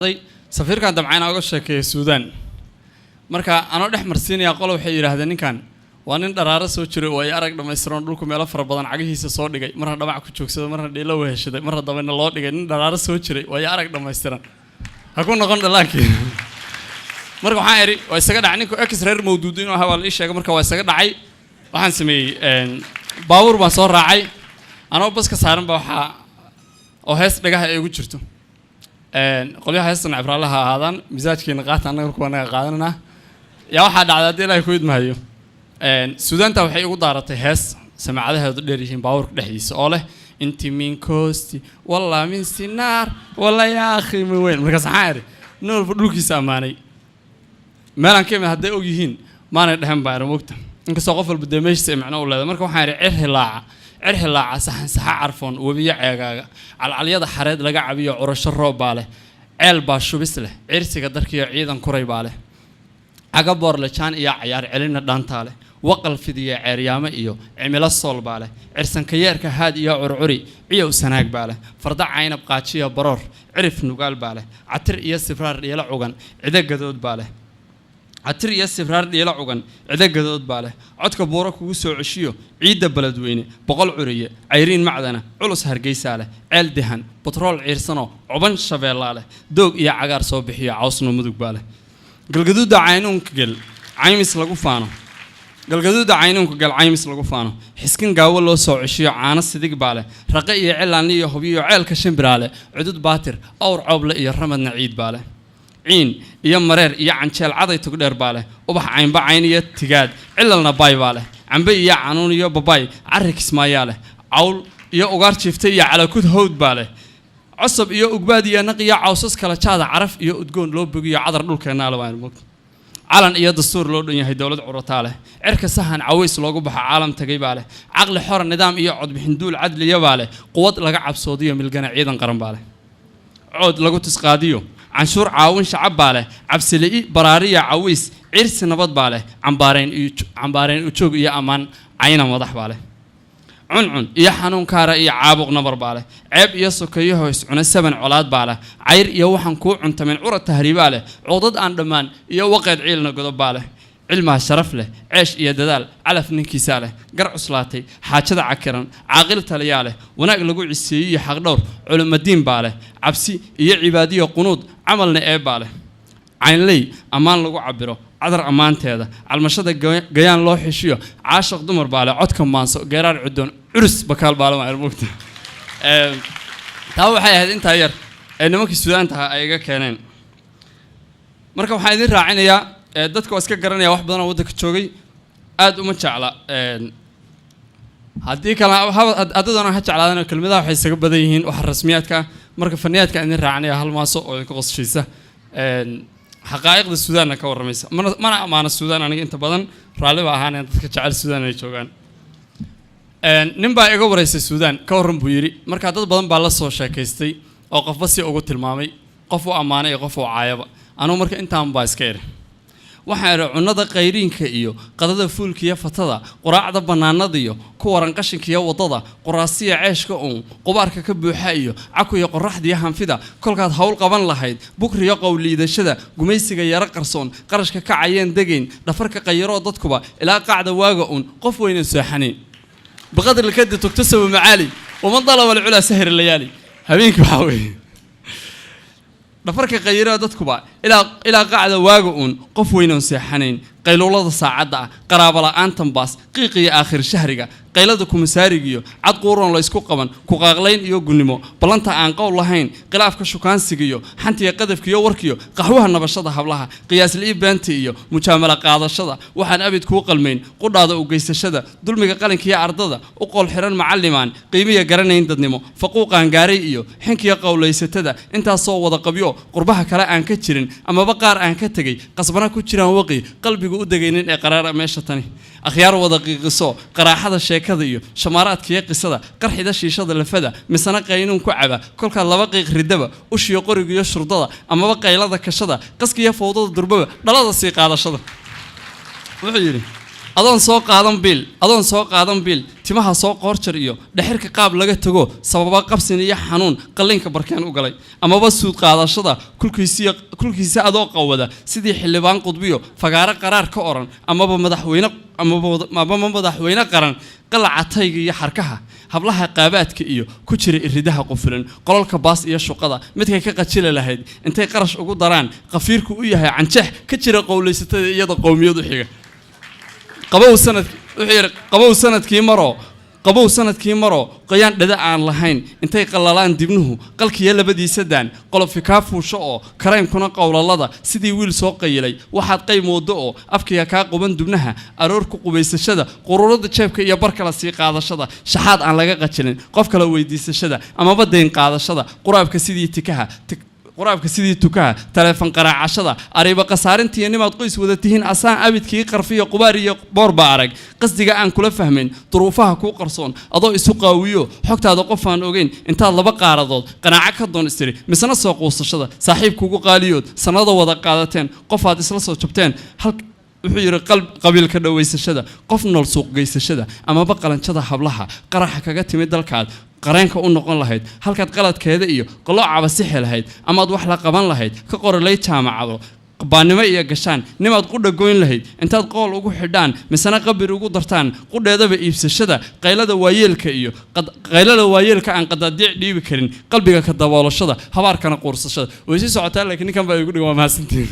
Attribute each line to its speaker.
Speaker 1: safiirkan dabcan uga sheekay Suudaan marka aan dhex marsiinaya qolo waxay yiraahdeen ninkan waa nin dharaaro soo jiray oo ay arag dhameystiran dhulku meel fara badan cagihiisa soo dhigay marna dhamac ku joogsado marna dheelo weeshaday marna dabana loo dhigay nin dharaaro soo jiray oo ay arag dhameystiran ha ku noqon dhalaanki marka waxaan iri waa isaga dhacay ninku X-ray mawduud inuu hawaal ii sheegay marka waa isaga dhacay waxaan sameeyay baawur baan soo raacay anoo baska saaran baa waxa oo hees dhagaha ay ugu jirto qolyaha heestan cibraalaha ahaadaan misaajkeena qaata anaga ku wanaag qaadanana yaa waxa dhacday ilaahay ku idmaayo Suudaanta waxay ugu daaratay hees samaacadaheedu dheer yihiin baawurka dhexdiisa oo leh inti min koosti walla min sinar walla yaa akhi min weyn marka saxaari nool dhulkiisa amaanay meelan keema haday og yihiin maana dhahan baa moogta inkastoo qof walba deemeeyay macno u leedahay marka waxaan iri cirhilaaca saxan saxa carfoon wabiya ceegaaga calcalyada xareed laga cabiyo curasho roob baa leh ceel baa shubis leh cirsiga darkiyo ciidan kuray baa leh aga boorle jaan iyo ciyaar celina dhaanta leh waqal fidiya ceeryaamo iyo cimilo sool baa leh cirsan ka yeerka haad iyo curcuri ciyow sanaag baa leh farda caynab qaajiyo baroor cirif nugaal baa leh catir iyo sibraar dhiila cugan cida gadood baa leh catir iyo sibraar dhiila cugan cida gadood baa leh codka buuro kugu soo ceshiyo ciida baladweyne boqol curiye cayriin macdana culus hargeysa leh ceel dahan batrool ciirsano cuban shabeella leh doog iyo cagaar soo bixiyo cawsno mudug baa leh galgaduuda caynuunka gal caymis lagu faano galgaduuda caynuunka gal caymis lagu faano xiskin gaawo loo soo ceshiyo caano sidig baa leh raqay iyo cilaan iyo hubiyo ceelka shimbira leh cudud baatir awr cooble iyo ramadna ciid baa leh ciin iyo mareer iyo canceel caday tug dheer baa leh ubax caynba cayn iyo tigaad cilalna baay baa leh cambe iyo canuun iyo babaay carri kismaayaa leh cawl iyo ugaar jiiftay iyo calakud hawd baa leh cusub iyo ugbaad iyo naq iyo cawsas kala jaada caraf iyo udgoon loo bogiyo cadar dhulkeena la waan moog calan iyo dastuur loo dhan yahay dawlad curata leh cirka sahan caways loogu baxa caalam tagay baa leh aqli xor nidaam iyo cod bixin duul cadliya baa leh quwad laga cabsoodiyo milgana ciidan qaran baa leh cod lagu tisqaadiyo canshuur caawin shacab baa leh cabsilii baraariya caways cirsi nabad baa leh cambaareen u joog iyo amaan cayna madax baa leh cuncun iyo xanuun kaara iyo caabuq nabar baa leh ceeb iyo sokeeyo hoos cuna saban colaad baa leh cayr iyo waxaan kuu cuntamin cura tahriibaa leh codad aan dhammaan iyo waqeed ciilna godob baa leh cilmaa sharaf leh ceesh iyo dadaal calaf ninkiisa leh gar cuslaatay xaajada cakiran caaqil taliyaa leh wanaag lagu ciseeyay iyo xaq dhowr culimadiin baa leh cabsi iyo cibaadiyo qunuud camalna ee baa leh caynley ammaan lagu cabiro cadar ammaanteeda calmashada gayaan loo xishiyo caashaq dumar baa leh codka maanso geeraar cudoon curus bakaal baa la moogta taa waxay ahayd intaa yar ee nimankii Suudaanta ay iga keeneen marka waxaan idin raacinayaa dadka waa iska garanaya wax badan oo waddanka joogay aad uma jecla haddii kala adadana ha jeclaadaan kelmadaha waxay isaga badan yihiin wax rasmiyaadka marka faniyaadka idin raacinaya hal maaso oo idinka qosshaysa xaqaa'iqda Suudaanna ka waramaysa mana amaana Suudaan aniga inta badan raalli ba ahaan dadka jecel Suudaan ay joogaan nin baa iga wareysay Suudaan ka waran buu yiri marka dad badan baa la soo sheekaystay oo qofba si ugu tilmaamay qof uu amaanay iyo qof uu caayaba anoo marka intaan baa iska iri waxaan cunada qayriinka iyo qadada fuulka iyo fatada quraacda banaanada iyo ku waran qashinka iyo wadada quraasiya ceeshka qubaarka ka buuxa iyo caku iyo qoraxda iyo hanfida kolkaad hawl qaban lahayd bukriyo qowliidashada gumaysiga yara qarsoon qarashka ka cayeen degayn dhafarka qayro dadkuba ilaa qaacda waaga qof weyn saaxaneen baqadar lakada tugtasaw macaali uma dalaba ulaa sahir layaali habeenkii waxa weeye dhafarka qayro dadkuba ilaa qaacda waaga qof weyn saaxaneen qaylolada saacada qaraabo la'aantan baas qiiqiya aakhir shahriga qaylada kumasaarigiyo cad quuran la isku qaban ku qaaqlayn iyo gunimo balanta aan qowl lahayn khilaafka shukaansigiyo xantiga qadafkiyo warkiyo qaxwaha nabashada hablaha qiyaasli beenta iyo mujaamala qaadashada waxaan abid ku qalmeyn qudhaada u geysashada dulmiga qalinkiyo ardada u qol xiran macallimaan qiimiga garanayn dadnimo faquuqan gaaray iyo xinkiyo qowlaysatada intaas soo wada qabyo qurbaha kale aan ka jirin ama qaar aan ka tagay qasbana ku jiraan waqi qalbiga u dagaynin ee qaraara meesha tani akhyaar wada qiiqiso qaraaxada sheekada iyo shamaaraadka iyo qisada qarxida shiishada lafada misana qaynuun ku caba kolka laba qiiq ridaba ushiyo qoriga iyo shurdada ama qaylada kashada qaskiya fowdada durbaba dhalada si qaadashada wuxuu yiri adoon soo qaadan bil timaha soo qoorjar iyo dhaxirka qaab laga tago sababa qabsin iyo xanuun qalliinka barkeen u galay amaba suud qaadashada kulkiisa adoo qawada sidii xildhibaan qudbiyo fagaaro qaraar ka oran amaba madaxweyne qaran qalaca tayga iyo xarkaha hablaha qaabaadka iyo ku jira iridaha qufulan qololka baas iyo shuqada midkay ka qajila lahayd intay qarash ugu daraan qafiirku u yahay canjeex ka jira qowlaysatada iyada qowmiyadu xiga qabow sanadkii maro qoyaan dhada aan lahayn intay qallalaan dibnuhu qalkiya labadiisa daan qolofi kaa fuusho oo kareenkuna qowlalada sidii wiil soo qayilay waxaad qay moodo oo afkiga kaa quban dubnaha aroorku qubaysashada qururada jeebka iyo barkala sii qaadashada shaxaad aan laga qajilin qof kala weydiisashada amaba dayn qaadashada quraabka sidii tukaha taleefan qaraacashada ariba qasaarintiiyo nimaad qoys wada tihiin asaan abidkii qarfiyo qubaar iyo boorba arag qasdiga aan kula fahmayn duruufaha kuu qarsoon adoo isu qaawiyo xogtaada qof aan ogeyn intaad laba qaaradood qanaaco ka doon istiri misna soo quusashada saaxiibkuugu qaaliyood sanado wada qaadateen qofaad isla soo jabteen wuxuu yiri qabiilka dhaweysashada qof nool suuq geysashada amaba qalanjada hablaha qaraxa kaga timid dalkaad qareenka u noqon lahayd halkaad qaladkeeda iyo qoloocaba sixi lahayd amaad wax la qaban lahayd ka qoralay jaamacado qabaanimo iyo gashaan nimaad qudha goyn lahayd intaad qool ugu xidhaan misna qabir ugu dartaan qudheedaba iibsashada qaylada waayeelka aan qadaadiic dhiibi karin qalbiga ka daboolashada habaarkana quursashada way sii socotaa laakiin ninkan baa igu dhig waa mahadsantihiin